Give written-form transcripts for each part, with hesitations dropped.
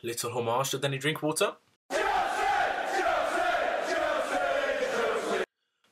little homage to Danny Drinkwater.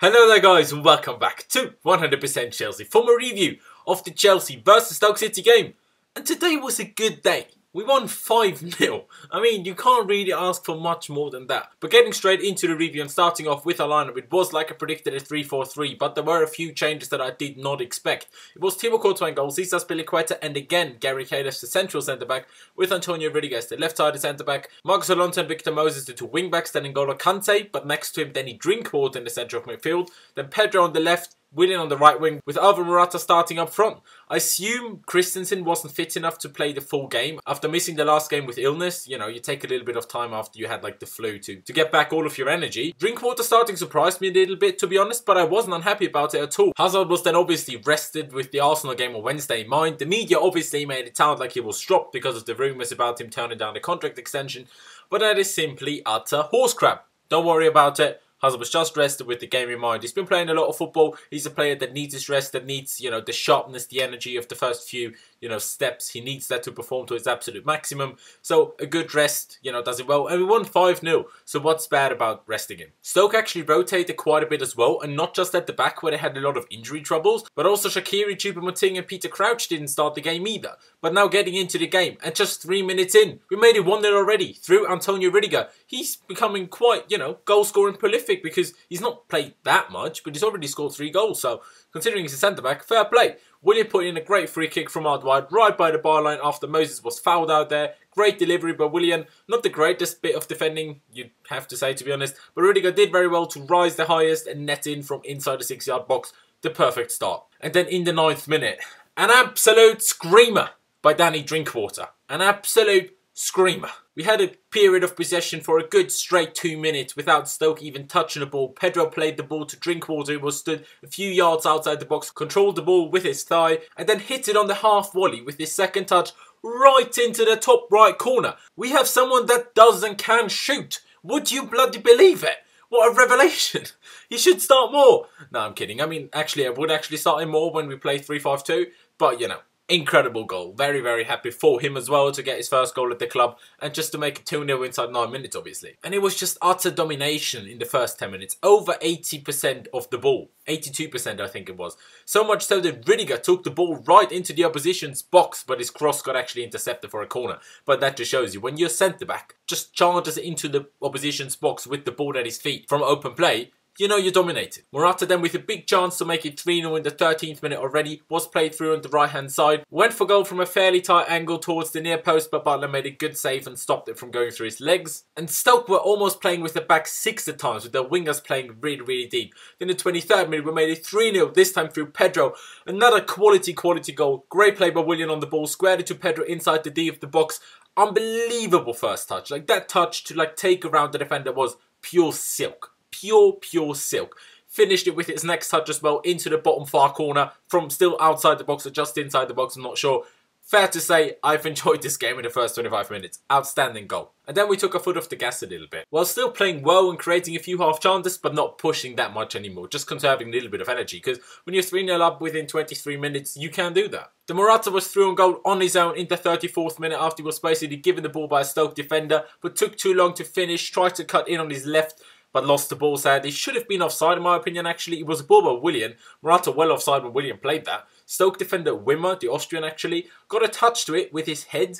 Hello there guys and welcome back to 100% Chelsea for my review of the Chelsea vs Stoke City game. And today was a good day. We won 5-0. I mean, you can't really ask for much more than that. But getting straight into the review and starting off with our lineup, it was like I predicted a 3-4-3, but there were a few changes that I did not expect. It was Thibaut Courtois in goal, Cesar Azpilicueta, and again Gary Caelish, the central centre-back, with Antonio Rudiger as the left-sided centre-back, Marcos Alonso and Victor Moses, the two wing-backs, then N'Golo Kante, but next to him Danny Drinkwater in the centre of midfield, then Pedro on the left, Willian on the right wing, with Alvaro Morata starting up front. I assume Christensen wasn't fit enough to play the full game. After missing the last game with illness, you know, you take a little bit of time after you had like the flu to get back all of your energy. Drinkwater starting surprised me a little bit, to be honest, but I wasn't unhappy about it at all. Hazard was then obviously rested with the Arsenal game on Wednesday in mind. The media obviously made it sound like he was dropped because of the rumours about him turning down the contract extension, but that is simply utter horse crap. Don't worry about it. Hazard was just rested with the game in mind. He's been playing a lot of football. He's a player that needs his rest, that needs, you know, the sharpness, the energy of the first few, you know, steps. He needs that to perform to his absolute maximum. So a good rest, you know, does it well. And we won 5-0. So what's bad about resting him? Stoke actually rotated quite a bit as well. And not just at the back where they had a lot of injury troubles, but also Shaqiri, Choupo-Moting and Peter Crouch didn't start the game either. But now getting into the game, and just 3 minutes in, we made it 1-0 already through Antonio Rudiger. He's becoming quite, you know, goal-scoring prolific because he's not played that much, but he's already scored 3 goals. So considering he's a centre-back, fair play. Willian put in a great free kick from out wide, right by the byline after Moses was fouled out there. Great delivery by Willian. Not the greatest bit of defending, you'd have to say, to be honest. But Rudiger did very well to rise the highest and net in from inside the 6-yard box. The perfect start. And then in the 9th minute, an absolute screamer by Danny Drinkwater. An absolute screamer. We had a period of possession for a good straight 2 minutes without Stoke even touching the ball. Pedro played the ball to Drinkwater, who was stood a few yards outside the box, controlled the ball with his thigh, and then hit it on the half volley with his second touch right into the top right corner. We have someone that does and can shoot. Would you bloody believe it? What a revelation. He should start more. No, I'm kidding. I mean, actually, I would actually start him more when we play 3-5-2, but you know. Incredible goal. Very, very happy for him as well to get his first goal at the club and just to make it 2-0 inside 9 minutes, obviously. And it was just utter domination in the first 10 minutes. Over 80% of the ball. 82% I think it was. So much so that Rudiger took the ball right into the opposition's box, but his cross got actually intercepted for a corner. But that just shows you, when your centre-back just charges into the opposition's box with the ball at his feet from open play, you know you're dominated. Morata then with a big chance to make it 3-0 in the 13th minute already, was played through on the right hand side, went for goal from a fairly tight angle towards the near post, but Butler made a good save and stopped it from going through his legs. And Stoke were almost playing with the back 6 at times, with their wingers playing really, really deep. Then in the 23rd minute we made it 3-0, this time through Pedro. Another quality goal. Great play by Willian on the ball, squared it to Pedro inside the D of the box. Unbelievable first touch. Like that touch to like take around the defender was pure silk. Pure silk. Finished it with his next touch as well into the bottom far corner from still outside the box or just inside the box, I'm not sure. Fair to say, I've enjoyed this game in the first 25 minutes. Outstanding goal. And then we took our foot off the gas a little bit. While still playing well and creating a few half chances, but not pushing that much anymore. Just conserving a little bit of energy. Because when you're 3-0 up within 23 minutes, you can do that. The Morata was through on goal on his own in the 34th minute after he was basically given the ball by a Stoke defender, but took too long to finish, tried to cut in on his left, but lost the ball sadly. Should have been offside in my opinion actually. It was a ball by Willian. Morata well offside when Willian played that. Stoke defender Wimmer, the Austrian actually, got a touch to it with his head.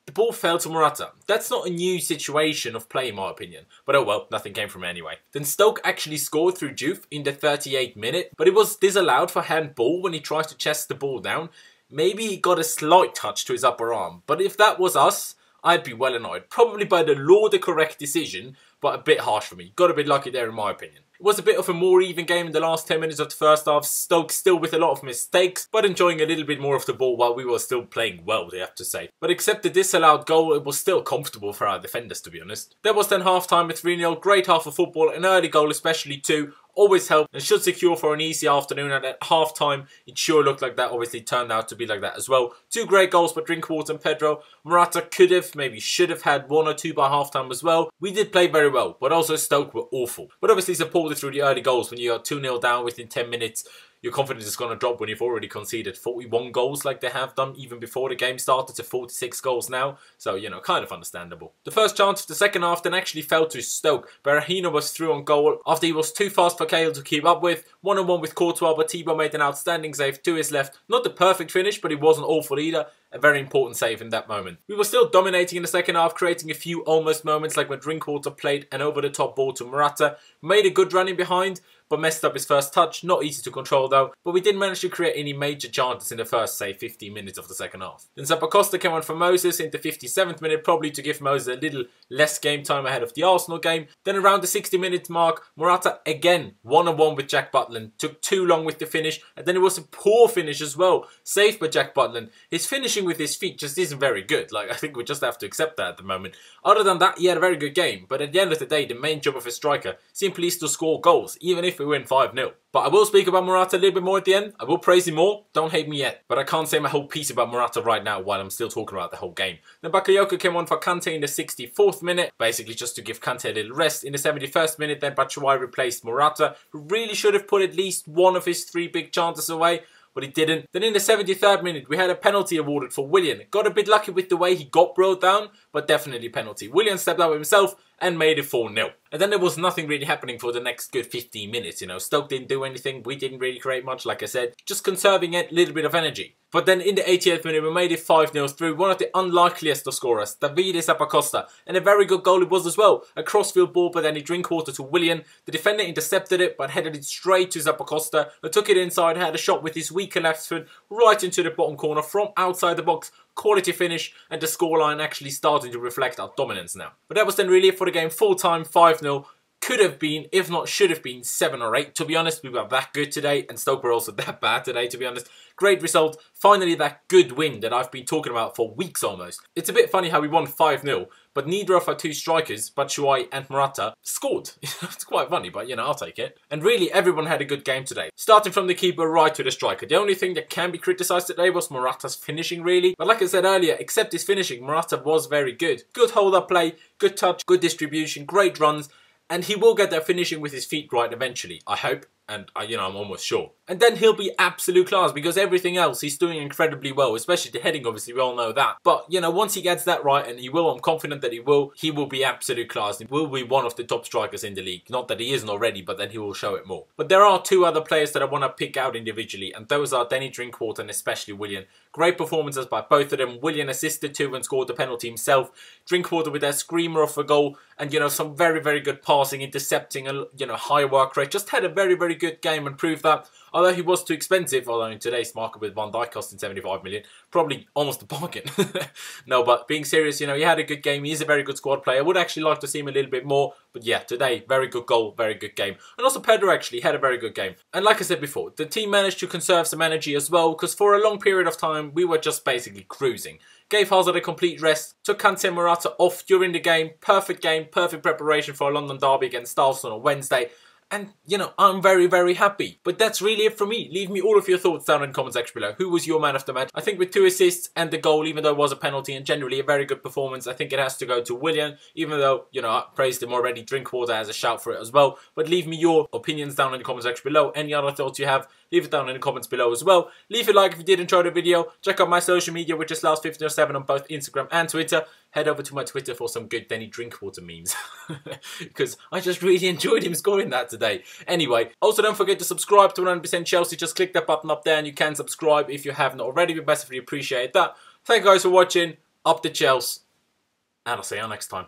The ball fell to Morata. That's not a new situation of play in my opinion. But oh well, nothing came from it anyway. Then Stoke actually scored through Juve in the 38th minute. But it was disallowed for handball when he tried to chest the ball down. Maybe he got a slight touch to his upper arm. But if that was us, I'd be well annoyed. Probably by the law the correct decision, but a bit harsh for me. Got a bit lucky there in my opinion. It was a bit of a more even game in the last 10 minutes of the first half. Stoke still with a lot of mistakes, but enjoying a little bit more of the ball while we were still playing well, they have to say. But except the disallowed goal, it was still comfortable for our defenders, to be honest. There was then half-time at 3-0. Great half of football, an early goal especially too. Always help and should secure for an easy afternoon, and at half-time it sure looked like that. Obviously turned out to be like that as well. 2 great goals by Drinkwater and Pedro. Morata could have, maybe should have had 1 or 2 by half-time as well. We did play very well, but also Stoke were awful. But obviously supported through the early goals when you got 2-0 down within 10 minutes. your confidence is going to drop when you've already conceded 41 goals like they have done even before the game started to 46 goals now. So, you know, kind of understandable. The first chance of the second half then actually fell to Stoke. Berahino was through on goal after he was too fast for Cahill to keep up with. 1-on-1 with Courtois, but Thibaut made an outstanding save to his left. Not the perfect finish, but it wasn't awful either. A very important save in that moment. We were still dominating in the second half, creating a few almost moments like when Drinkwater played an over-the-top ball to Morata. Made a good run in behind, but messed up his first touch. Not easy to control though, but we didn't manage to create any major chances in the first, say, 15 minutes of the second half. Then Zappacosta came on for Moses in the 57th minute, probably to give Moses a little less game time ahead of the Arsenal game. Then around the 60-minute mark, Morata again, 1-on-1 with Jack Butland. Took too long with the finish, and then it was a poor finish as well. Saved by Jack Butland. His finishing with his feet just isn't very good. Like, I think we just have to accept that at the moment. Other than that, he had a very good game, but at the end of the day, the main job of a striker simply is to score goals, even if we win 5-0. But I will speak about Morata a little bit more at the end. I will praise him more. Don't hate me yet. But I can't say my whole piece about Morata right now while I'm still talking about the whole game. Then Bakayoko came on for Kante in the 64th minute. Basically just to give Kante a little rest. In the 71st minute, then Batshuayi replaced Morata, who really should have put at least one of his 3 big chances away, but he didn't. Then in the 73rd minute, we had a penalty awarded for Willian. Got a bit lucky with the way he got brought down, but definitely penalty. Willian stepped up himself and made it 4-0. And then there was nothing really happening for the next good 15 minutes, you know. Stoke didn't do anything, we didn't really create much, like I said. Just conserving a little bit of energy. But then in the 88th minute, we made it 5-0 through one of the unlikeliest of scorers, Davide Zappacosta. And a very good goal it was as well. A crossfield ball, but then he Drinkwater to Willian. The defender intercepted it, but headed it straight to Zappacosta, who took it inside, had a shot with his weaker left foot right into the bottom corner from outside the box. Quality finish, and the scoreline actually starting to reflect our dominance now. But that was then really it for the game. Full time, 5-0. Could have been, if not should have been, 7 or 8. To be honest, we were that good today, and Stoke were also that bad today, to be honest. Great result. Finally, that good win that I've been talking about for weeks almost. It's a bit funny how we won 5-0, but neither of our 2 strikers, Batshuayi and Morata, scored. It's quite funny, but you know, I'll take it. And really, everyone had a good game today. Starting from the keeper right to the striker. The only thing that can be criticised today was Morata's finishing, really. But like I said earlier, except his finishing, Morata was very good. Good hold-up play, good touch, good distribution, great runs. And he will get that finishing with his feet right eventually, I hope. And, you know, I'm almost sure. And then he'll be absolute class because everything else he's doing incredibly well, especially the heading, obviously, we all know that. But, you know, once he gets that right, and he will, I'm confident that he will be absolute class. He will be one of the top strikers in the league. Not that he isn't already, but then he will show it more. But there are 2 other players that I want to pick out individually, and those are Danny Drinkwater and especially Willian. Great performances by both of them. Willian assisted to and scored the penalty himself. Drinkwater with that screamer of a goal, and, you know, some very, very good passing, intercepting, and, you know, high work rate. Just had a very, very good game and proved that. Although he was too expensive, although in today's market with Van Dijk costing 75 million, probably almost a bargain. No, but being serious, you know, he had a good game. He is a very good squad player. I would actually like to see him a little bit more. But yeah, today, very good goal, very good game. And also Pedro actually had a very good game. And like I said before, the team managed to conserve some energy as well, because for a long period of time, we were just basically cruising. Gave Hazard a complete rest, took Kante and Morata off during the game, perfect preparation for a London derby against Arsenal on Wednesday. And, you know, I'm very, very happy. But that's really it from me. Leave me all of your thoughts down in the comment section below. Who was your man of the match? I think with 2 assists and the goal, even though it was a penalty and generally a very good performance, I think it has to go to Willian. Even though, you know, I praised him already. Drinkwater has a shout for it as well. But leave me your opinions down in the comment section below. Any other thoughts you have, leave it down in the comments below as well. Leave a like if you did enjoy the video. Check out my social media, which is last1507 on both Instagram and Twitter. Head over to my Twitter for some good Danny Drinkwater memes. Because I just really enjoyed him scoring that today. Anyway, also don't forget to subscribe to 100% Chelsea. Just click that button up there and you can subscribe if you haven't already. We massively appreciate that. Thank you guys for watching. Up the Chelsea. And I'll see you next time.